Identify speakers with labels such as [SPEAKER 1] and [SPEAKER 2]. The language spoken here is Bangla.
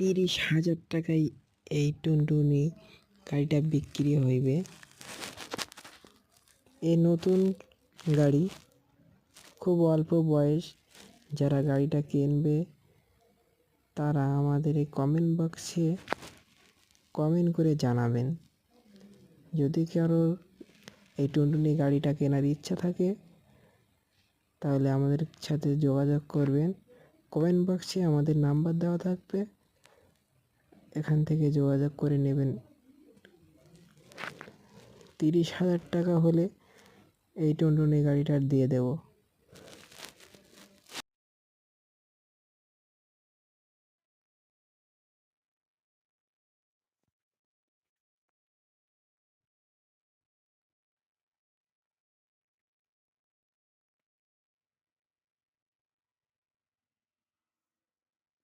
[SPEAKER 1] 30,000 টাকায় এই টুনটুনি গাড়িটা বিক্রি হইবে। এ নতুন গাড়ি, খুব অল্প বয়স। যারা গাড়িটা কিনবে তারা আমাদের এই কমেন্ট বক্সে কমেন্ট করে জানাবেন। যদি কারো এই টুনটুনি গাড়িটা কেনার ইচ্ছা থাকে তাহলে আমাদের সাথে যোগাযোগ করবেন। কমেন্ট বক্সে আমাদের নাম্বার দেওয়া থাকবে, এখান থেকে যোগাযোগ করে নেবেন। 30,000 টাকা হলে এই টুনটুনি গাড়িটা দিয়ে দেব।